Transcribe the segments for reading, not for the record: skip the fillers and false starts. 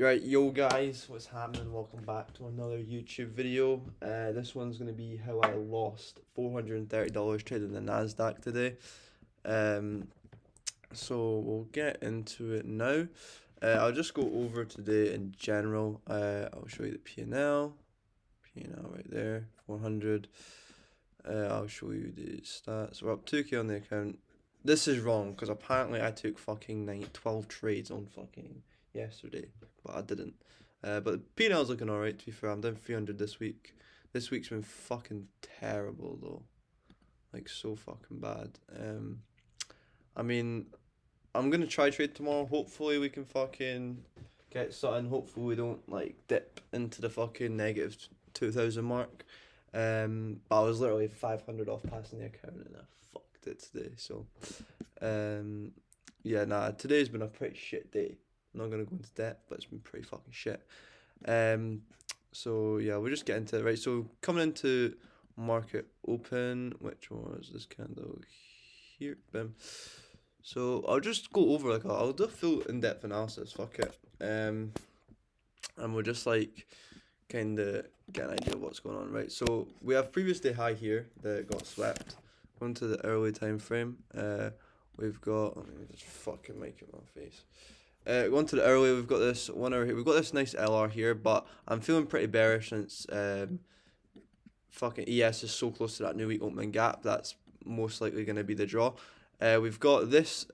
Right, yo guys, what's happening? Welcome back to another YouTube video. This one's going to be how I lost $430 trading the nasdaq today. So we'll get into it now. I'll just go over today in general. I'll show you the P&L right there, 400. I'll show you the stats. We're up 2k on the account. This is wrong because apparently I took fucking 12 trades on fucking yesterday, but I didn't. But the P&L's looking alright, to be fair. I'm down 300 this week. This week's been fucking terrible though, like so fucking bad. I mean, I'm gonna try trade tomorrow. Hopefully we can fucking get something. Hopefully we don't like dip into the fucking negative 2000 mark. But I was literally 500 off passing the account and I fucked it today. So, yeah, nah, today's been a pretty shit day. I'm not gonna go into depth, but it's been pretty fucking shit. So yeah, we'll just get into it, right? So coming into market open, which was this candle here, boom. So I'll just go over I'll do a full in-depth analysis. Fuck it. And we'll just like kind of get an idea of what's going on, right? So we have previous day high here that got swept. Going to the early time frame. We've got, let me just fucking make it my face. Going to the early, we've got this 1 hour here. We've got this nice LR here, but I'm feeling pretty bearish since fucking ES is so close to that new week opening gap. That's most likely going to be the draw. We've got this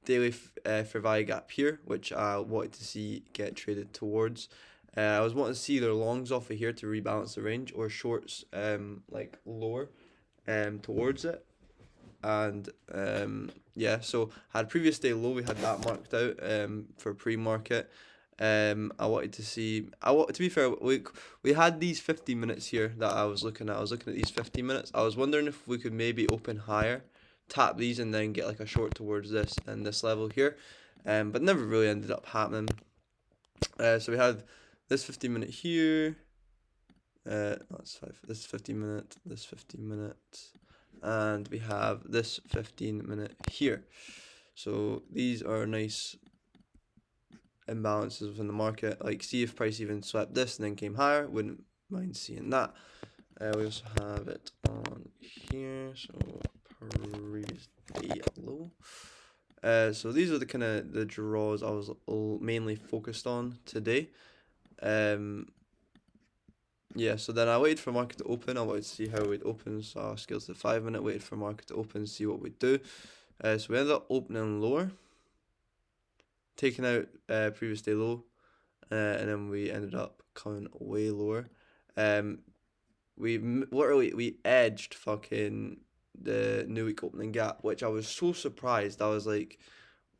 daily fair value gap here, which I wanted to see get traded towards. I was wanting to see either longs off of here to rebalance the range or shorts like lower towards it. And yeah, so had previous day low, we had that marked out for pre-market. I wanted to see, to be fair, we had these 50 minutes here that I was looking at. I was looking at these 50 minutes. I was wondering if we could maybe open higher, tap these, and then get like a short towards this and this level here. But never really ended up happening. So we had this 50 minute here. That's 5. This 50 minute. This 15 minute. And we have this 15 minute here. So these are nice imbalances within the market. Like, see if price even swept this and then came higher. Wouldn't mind seeing that. We also have it on here. So previous day low. So these are the kind of the draws I was mainly focused on today. Yeah, so then I waited for market to open. I wanted to see how it opens. So I scaled to the 5 minute, waited for market to open, see what we'd do. So we ended up opening lower, taking out previous day low, and then we ended up coming way lower. We edged fucking the new week opening gap, which I was so surprised. I was like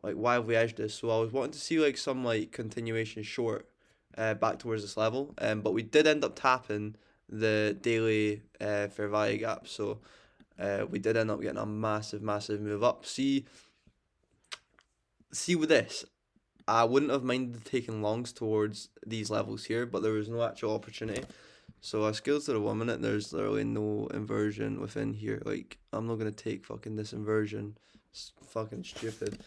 why have we edged this? So I was wanting to see like some like continuation short back towards this level, but we did end up tapping the daily fair value gap, so we did end up getting a massive move up. See with this, I wouldn't have minded taking longs towards these levels here, but there was no actual opportunity. So I scaled to the 1 minute. There's literally no inversion within here. Like, I'm not gonna take fucking this inversion. It's fucking stupid.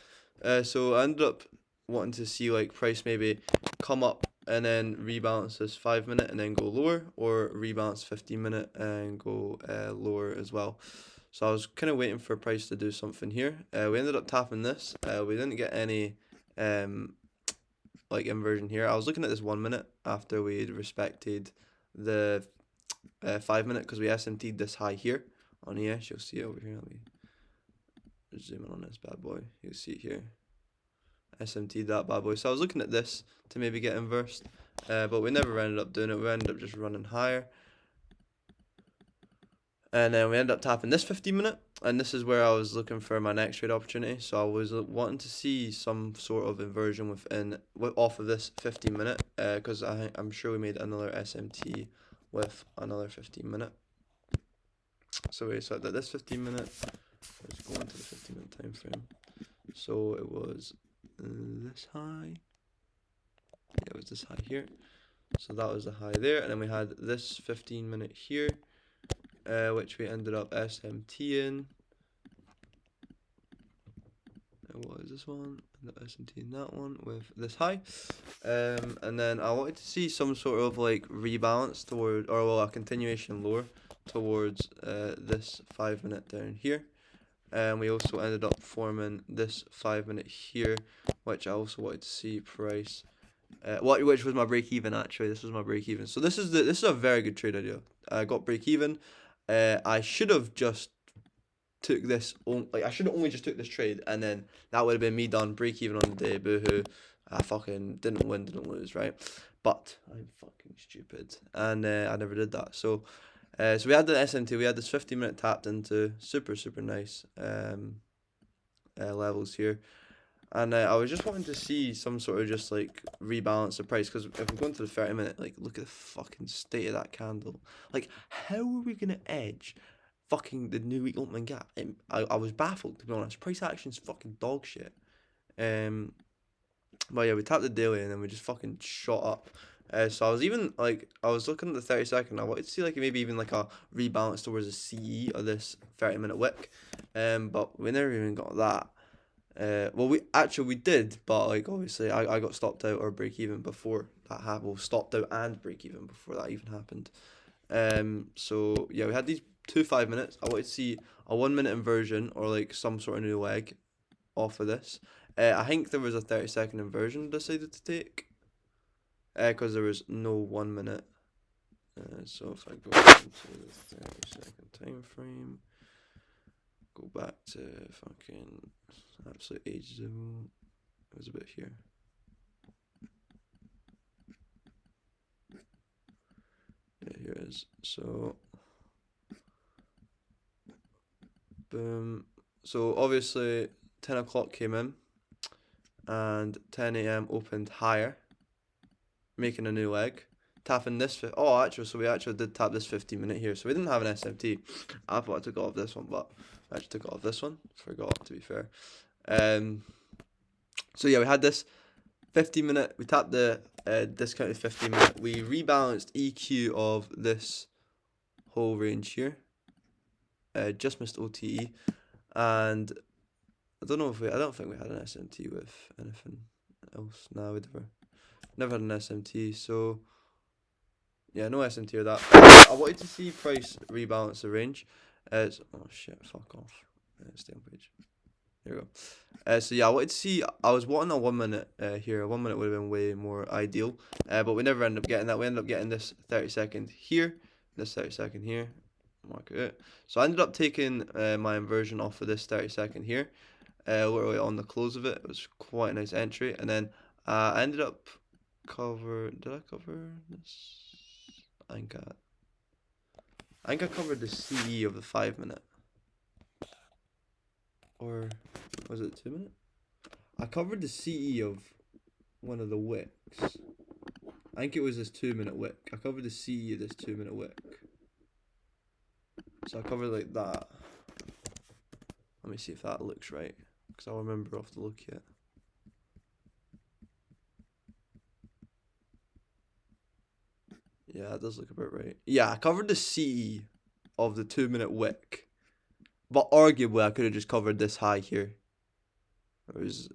So I ended up wanting to see like price maybe come up and then rebalance this 5 minute and then go lower, or rebalance 15 minute and go lower as well. So I was kind of waiting for price to do something here. We ended up tapping this. We didn't get any like inversion here. I was looking at this 1 minute after we had respected the 5 minute, because we SMT'd this high here on ES. You'll see it over here. Let me zoom in on this bad boy. You'll see it here. SMT'd that bad boy. So I was looking at this to maybe get inversed, but we never ended up doing it. We ended up just running higher. And then we ended up tapping this 15 minute, and this is where I was looking for my next trade opportunity. So I was wanting to see some sort of inversion off of this 15 minute, because I'm sure we made another SMT with another 15 minute. So we said that this 15 minute, let's go into the 15 minute time frame. So it was this high. Yeah, it was this high here. So that was the high there, and then we had this 15 minute here, which we ended up SMTing. What is this one, and the S&T in that one with this high. And then I wanted to see some sort of like rebalance toward, or well, a continuation lower towards this 5 minute down here. And we also ended up forming this 5 minute here, which I also wanted to see price. Which was my break even actually. This was my break even. So this is a very good trade idea. I got break even. I should have just took this I should have only just took this trade, and then that would have been me done, break even on the day, boohoo. I fucking didn't win, didn't lose, right? But I'm fucking stupid, and I never did that. So we had the SMT, we had this 50-minute tapped into, super nice levels here. And I was just wanting to see some sort of just like rebalance the price, because if we go into the 30-minute, like look at the fucking state of that candle. Like, how are we gonna edge fucking the new week opening gap? I was baffled, to be honest. Price action's fucking dog shit. But yeah, we tapped the daily and then we just fucking shot up. So I was looking at the 30-second. I wanted to see like maybe even like a rebalance towards the CE of this 30-minute wick. But we never even got that. Well, we did, but like obviously I got stopped out or break even before that happened. Well, stopped out and break even before that even happened. So yeah, we had these 2 5 minutes. I wanted to see a 1 minute inversion or like some sort of new leg off of this. I think there was a 30-second inversion decided to take, because there was no 1 minute. So if I go into the 30-second time frame, go back to fucking absolute ages ago. It was a bit here. Yeah, here it is. So, boom. So obviously 10 o'clock came in, and 10 a.m. opened higher, making a new leg. Tapping this. So we actually did tap this 15-minute here. So we didn't have an SMT. I thought I took it off this one, but I actually took it off this one. Forgot, to be fair. So yeah, we had this 15-minute. We tapped the discounted 15-minute. We rebalanced EQ of this whole range here. Just missed OTE, and I don't think we had an SMT with anything else. No, we never had an SMT. So yeah, no SMT or that. I wanted to see price rebalance the range. Oh shit, fuck off. Stay on page. Here we go. So yeah, I wanted to see. I was wanting a 1 minute here. A 1 minute would have been way more ideal. But we never ended up getting that. We ended up getting this 30-second here, this 30-second here. Mark it. So I ended up taking my inversion off of this 30-second here. Literally on the close of it. It was quite a nice entry, and then I ended up Did I cover this? I think I covered the CE of the 5 minute. Or was it 2 minute? I covered the CE of one of the wicks. I think it was this 2 minute wick. I covered the CE of this 2 minute wick. So I covered like that. Let me see if that looks right, because I'll remember off the look yet. Yeah, that does look about right. Yeah, I covered the CE of the 2 minute wick. But arguably, I could have just covered this high here. It was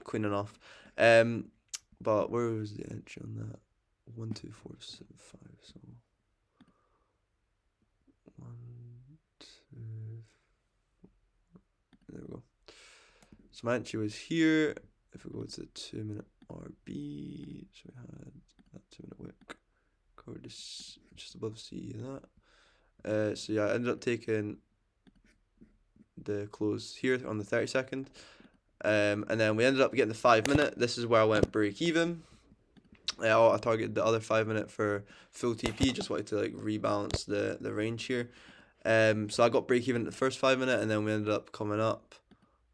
clean enough. But where was the entry on that? 1, 2, 4, 7, 5. So 1, 2. There we go. So my entry was here. If we go to the 2 minute RB, so we had that 2 minute wick. Covered this just above C and that. So yeah, I ended up taking the close here on the 30-second. And then we ended up getting the 5 minute. This is where I went break even. I targeted the other 5 minute for full TP. Just wanted to like rebalance the range here. So I got break even at the first 5 minute, and then we ended up coming up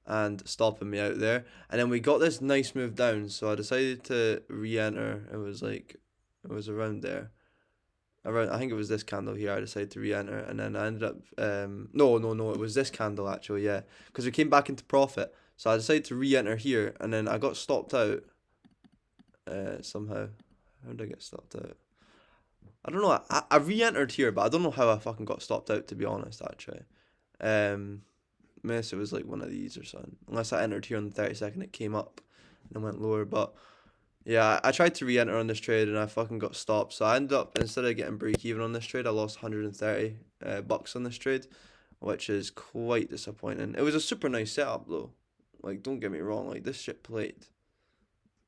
and stopping me out there. And then we got this nice move down. So I decided to re-enter. It was around there. I think it was this candle here. I decided to re-enter, and then I ended up no, it was this candle actually, yeah, because we came back into profit. So I decided to re-enter here, and then I got stopped out somehow. How did I get stopped out? I don't know. I re-entered here, but I don't know how I fucking got stopped out, to be honest, actually. miss, it was like one of these or something. Unless I entered here on the 30-second, it came up and then went lower. But yeah, I tried to re-enter on this trade and I fucking got stopped. So I ended up, instead of getting break even on this trade, I lost 130 bucks on this trade, which is quite disappointing. It was a super nice setup though. Like, don't get me wrong, like this shit played.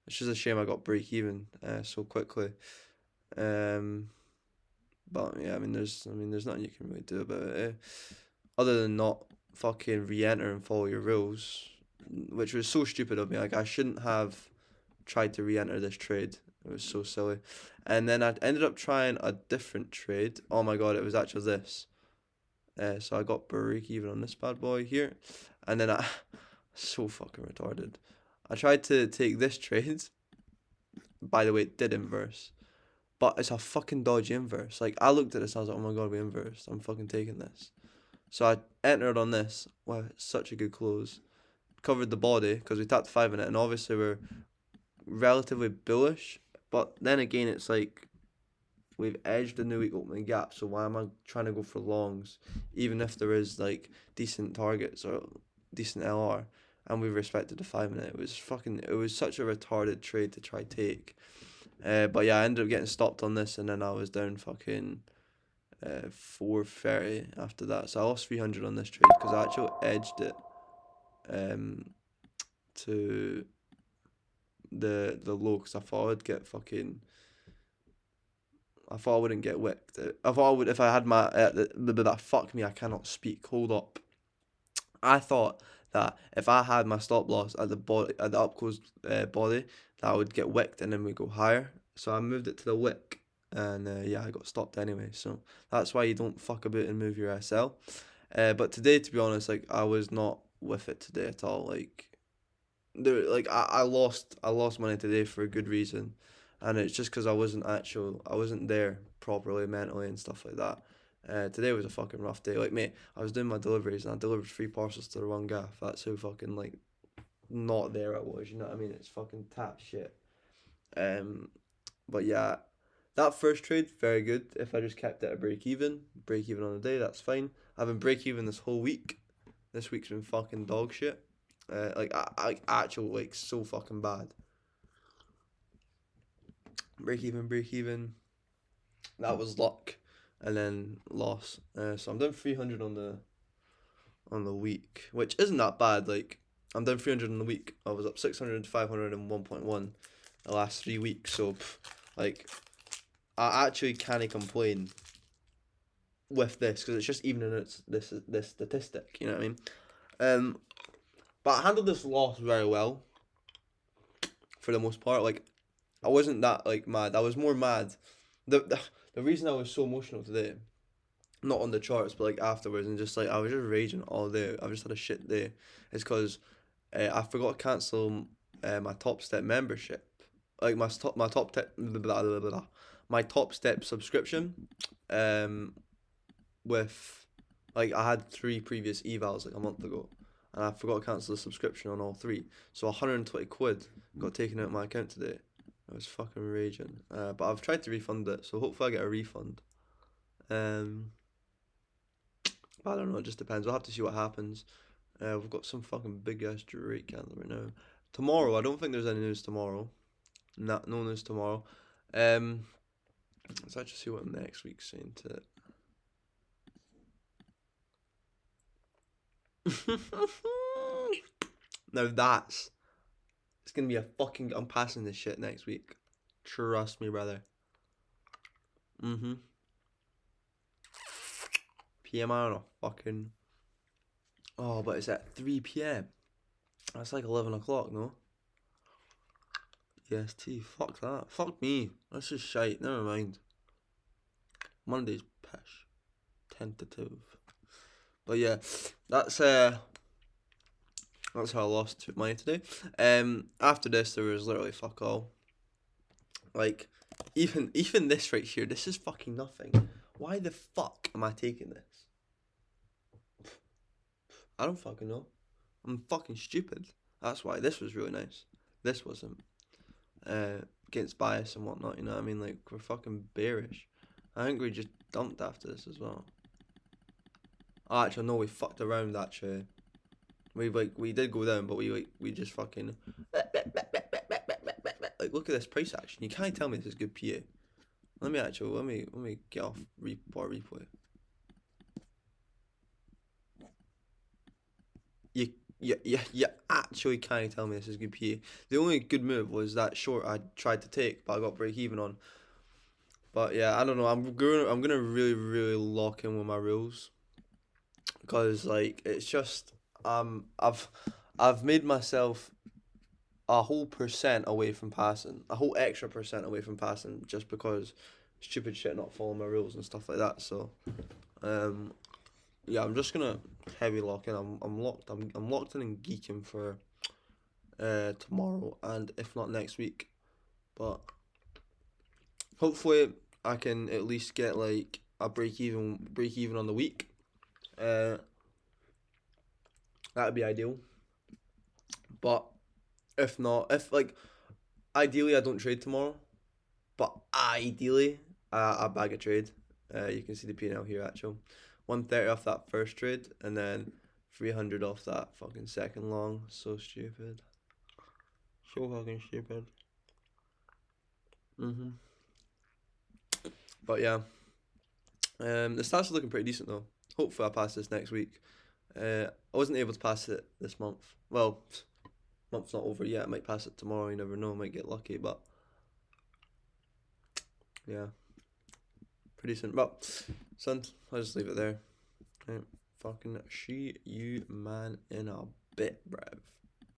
It's just a shame I got break even so quickly. But yeah, I mean, there's nothing you can really do about it, other than not fucking re-enter and follow your rules, which was so stupid of me. Like, I shouldn't have tried to re-enter this trade. It was so silly. And then I ended up trying a different trade. Oh my god, it was actually this. So I got break even on this bad boy here, and then I so fucking retarded. I tried to take this trade. By the way, it did inverse. But it's a fucking dodgy inverse. Like, I looked at this and I was like, oh my god, we inversed. I'm fucking taking this. So I entered on this. Wow, such a good close. Covered the body because we tapped 5 in it. And obviously we're relatively bullish. But then again, it's like we've edged the new week opening gap. So why am I trying to go for longs? Even if there is like decent targets or decent LR. And we've respected the 5 minute. It was such a retarded trade to try take. But yeah, I ended up getting stopped on this, and then I was down fucking 430 after that. So I lost 300 on this trade because I actually edged it to the low because I thought I'd get fucking. I thought I wouldn't get wicked. I thought I would if I had my fuck me, I cannot speak. Hold up. I thought that if I had my stop loss at the body at the up close body, that I would get wicked and then we go higher. So I moved it to the wick, and yeah, I got stopped anyway. So that's why you don't fuck about and move your SL. But today, to be honest, like I was not with it today at all. I lost money today for a good reason, and it's just because I wasn't there properly mentally and stuff like that. Today was a fucking rough day. Like, mate, I was doing my deliveries and I delivered 3 parcels to the wrong gaff. That's how fucking like not there I was. You know what I mean? It's fucking tap shit. But yeah, that first trade very good. If I just kept it at break even on the day, that's fine. I've been break even this whole week. This week's been fucking dog shit. I actual like so fucking bad. Break even. That was luck, and then loss. So I'm down 300 on the week, which isn't that bad. Like, I'm down 300 on the week. I was up 600, 500, and 1.1 the last 3 weeks. So, like, I actually can't complain with this because it's just evening this statistic. You know what I mean? But I handled this loss very well. For the most part, like, I wasn't that like mad. I was more mad. The reason I was so emotional today, not on the charts, but like afterwards, and just like I was just raging all day. I just had a shit day. Is because I forgot to cancel my Top Step membership, like my top step my Top Step subscription. With like I had 3 previous evals like a month ago, and I forgot to cancel the subscription on all 3. So 120 quid got taken out of my account today. I was fucking raging. But I've tried to refund it, so hopefully I get a refund. But I don't know, it just depends. We'll have to see what happens. We've got some fucking big ass Drake candle right now. Tomorrow, I don't think there's any news tomorrow. No news tomorrow. Let's actually see what next week's saying to it. Now it's gonna be I'm passing this shit next week. Trust me, brother. PMI on a fucking. Oh, but it's at 3 p.m. That's like 11 o'clock, no? EST. Fuck that. Fuck me. That's just shite. Never mind. Monday's pish. Tentative. But yeah, that's how I lost money today. After this, there was literally fuck all. Like, even this right here, this is fucking nothing. Why the fuck am I taking this? I don't fucking know. I'm fucking stupid. That's why. This was really nice. This wasn't. Against bias and whatnot, you know what I mean? Like, we're fucking bearish. I think we just dumped after this as well. Oh, actually, no, we fucked around, actually. We did go down, but we just fucking like look at this price action. You can't tell me this is good PA. Let me get off replay. You actually can't tell me this is good PA. The only good move was that short I tried to take, but I got break even on. But yeah, I don't know. I'm gonna really lock in with my rules, because like it's just I've made myself a whole percent away from passing, a whole extra percent away from passing, just because stupid shit not following my rules and stuff like that. So yeah, I'm just gonna heavy lock in. I'm locked. I'm locked in and geeking for tomorrow, and if not next week. But hopefully I can at least get like a break even on the week. That would be ideal. But if not, if like ideally I don't trade tomorrow, but ideally I bag a trade. You can see the P&L here actually. 130 off that first trade, and then 300 off that fucking second long. So stupid. So fucking stupid. But yeah, the stats are looking pretty decent though. Hopefully I pass this next week. I wasn't able to pass it this month. Well, month's not over yet. I might pass it tomorrow. You never know. I might get lucky, but yeah, pretty decent. But son, I'll just leave it there. Right, fucking see you man in a bit, bruv.